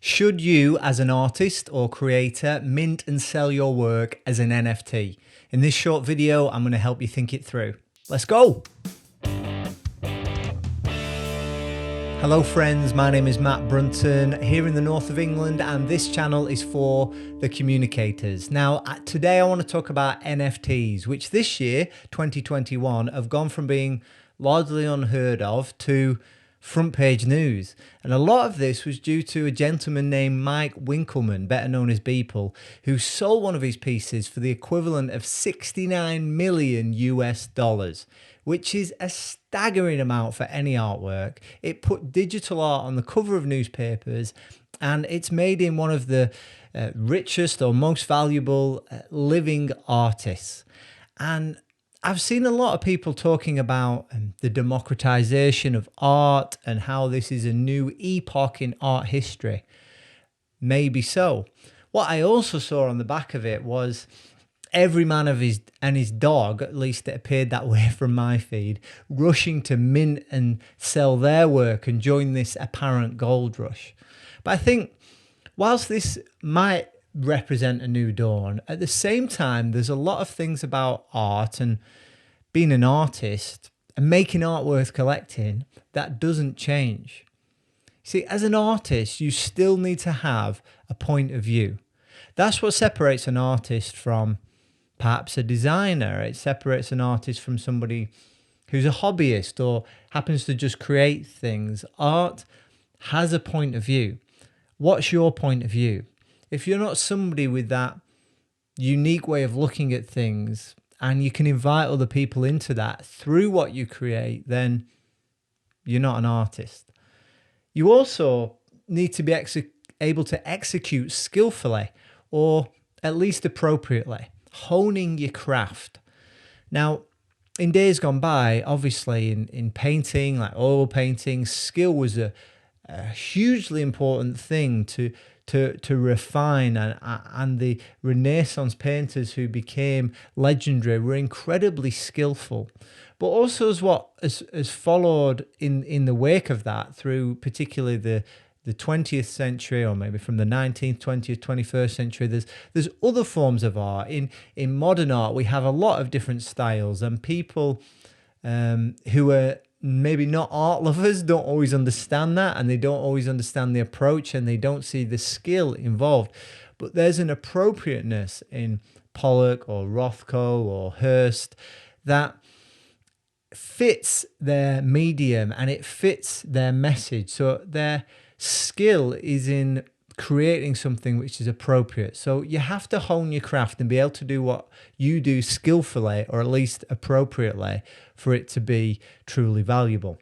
Should you, as an artist or creator, mint and sell your work as an NFT? In this short video, I'm going to help you think it through. Let's go! Hello friends, my name is Matt Brunton here in the north of England, and this channel is for the communicators. Now, today I want to talk about NFTs, which this year, 2021, have gone from being largely unheard of to front page news. And a lot of this was due to a gentleman named Mike Winkelmann, better known as Beeple, who sold one of his pieces for the equivalent of 69 million US dollars, which is a staggering amount for any artwork. It put digital art on the cover of newspapers, and it's made him one of the richest or most valuable living artists. And I've seen a lot of people talking about the democratization of art and how this is a new epoch in art history. Maybe so. What I also saw on the back of it was every man of his dog, at least it appeared that way from my feed, rushing to mint and sell their work and join this apparent gold rush. But I think whilst this might represent a new dawn, at the same time there's a lot of things about art and being an artist and making art worth collecting that doesn't change. See, as an artist, you still need to have a point of view. That's what separates an artist from perhaps a designer. It separates an artist from somebody who's a hobbyist or happens to just create things. Art has a point of view. What's your point of view? If you're not somebody with that unique way of looking at things and you can invite other people into that through what you create, then you're not an artist. You also need to be able to execute skillfully or at least appropriately, honing your craft. Now, in days gone by, obviously in painting, like oil painting, skill was a hugely important thing to refine, and the Renaissance painters who became legendary were incredibly skillful. But also as followed in the wake of that through particularly the 20th century, or maybe from the 19th, 20th, 21st century, there's other forms of art. In modern art, we have a lot of different styles, and people who are maybe not art lovers don't always understand that, and they don't always understand the approach, and they don't see the skill involved. But there's an appropriateness in Pollock or Rothko or Hirst that fits their medium and it fits their message. So their skill is in creating something which is appropriate. So you have to hone your craft and be able to do what you do skillfully, or at least appropriately, for it to be truly valuable.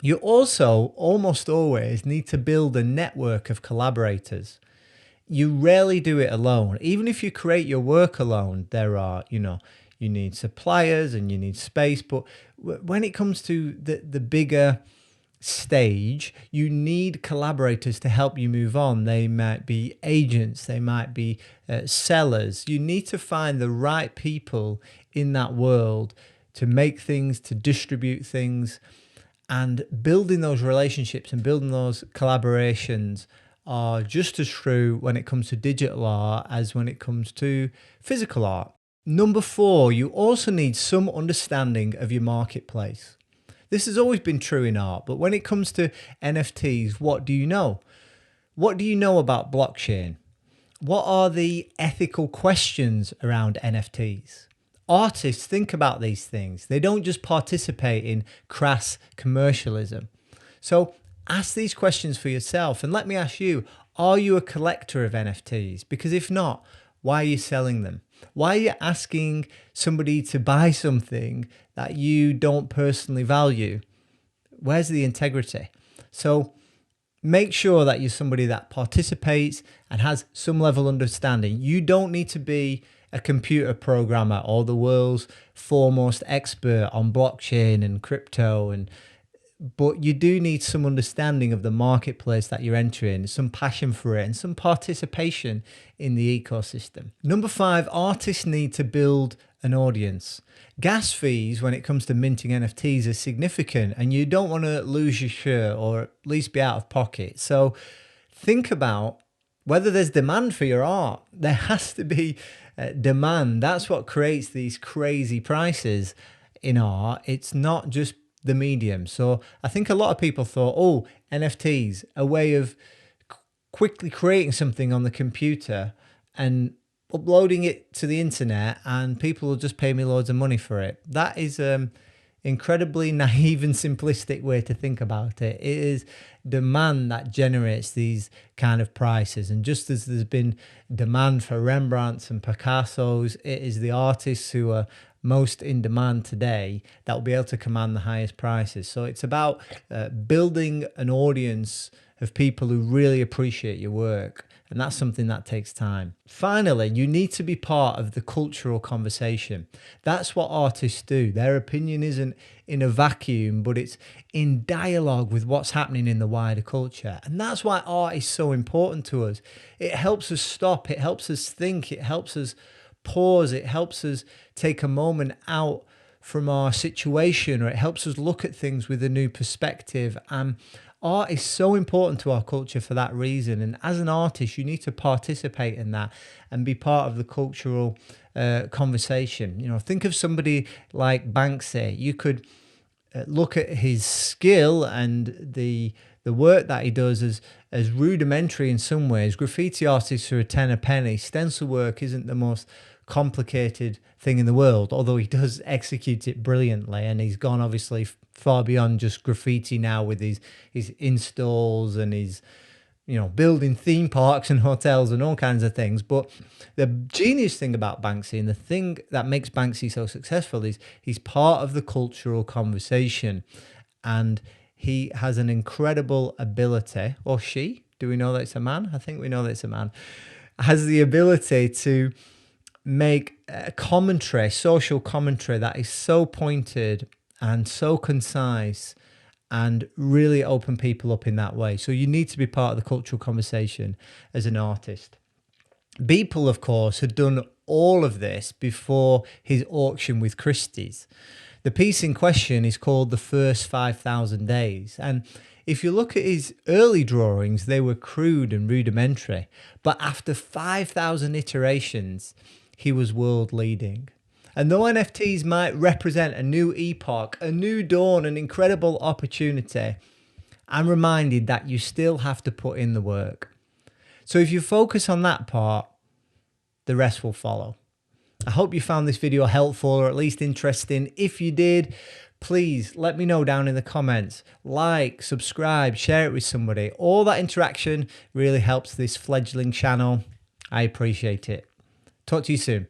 You also almost always need to build a network of collaborators. You rarely do it alone. Even if you create your work alone, there are, you need suppliers and you need space. But when it comes to the bigger stage, you need collaborators to help you move on. They might be agents, they might be sellers. You need to find the right people in that world to make things, to distribute things, and building those relationships and building those collaborations are just as true when it comes to digital art as when it comes to physical art. Number 4, you also need some understanding of your marketplace. This has always been true in art, but when it comes to NFTs, what do you know? What do you know about blockchain? What are the ethical questions around NFTs? Artists think about these things. They don't just participate in crass commercialism. So ask these questions for yourself, and let me ask you, are you a collector of NFTs? Because if not, why are you selling them? Why are you asking somebody to buy something that you don't personally value? Where's the integrity? So make sure that you're somebody that participates and has some level of understanding. You don't need to be a computer programmer or the world's foremost expert on blockchain and crypto, but you do need some understanding of the marketplace that you're entering, some passion for it, and some participation in the ecosystem. Number 5, artists need to build an audience. Gas fees when it comes to minting NFTs are significant, and you don't want to lose your shirt or at least be out of pocket. So think about whether there's demand for your art. There has to be demand. That's what creates these crazy prices in art. It's not just the medium. So I think a lot of people thought, oh, NFTs, a way of quickly creating something on the computer and uploading it to the internet, and people will just pay me loads of money for it. That is incredibly naive and simplistic way to think about it. It is demand that generates these kind of prices. And just as there's been demand for Rembrandts and Picassos, it is the artists who are most in demand today that will be able to command the highest prices. So it's about building an audience of people who really appreciate your work. And that's something that takes time. Finally, you need to be part of the cultural conversation. That's what artists do. Their opinion isn't in a vacuum, but it's in dialogue with what's happening in the wider culture. And that's why art is so important to us. It helps us stop, it helps us think, it helps us pause, it helps us take a moment out from our situation, or it helps us look at things with a new perspective. And art is so important to our culture for that reason. And as an artist, you need to participate in that and be part of the cultural conversation. You know, think of somebody like Banksy. You could look at his skill and the work that he does as rudimentary in some ways. Graffiti artists are a tenner penny. Stencil work isn't the most complicated thing in the world, although he does execute it brilliantly, and he's gone obviously far beyond just graffiti now with his installs and his, you know, building theme parks and hotels and all kinds of things. But the genius thing about Banksy, and the thing that makes Banksy so successful, is he's part of the cultural conversation, and he has an incredible ability, or she, do we know that it's a man? I think we know that it's a man, has the ability to make a commentary, social commentary that is so pointed and so concise and really open people up in that way. So you need to be part of the cultural conversation as an artist. Beeple, of course, had done all of this before his auction with Christie's. The piece in question is called The First 5,000 Days. And if you look at his early drawings, they were crude and rudimentary. But after 5,000 iterations, he was world leading. And though NFTs might represent a new epoch, a new dawn, an incredible opportunity, I'm reminded that you still have to put in the work. So if you focus on that part, the rest will follow. I hope you found this video helpful, or at least interesting. If you did, please let me know down in the comments. Like, subscribe, share it with somebody. All that interaction really helps this fledgling channel. I appreciate it. Talk to you soon.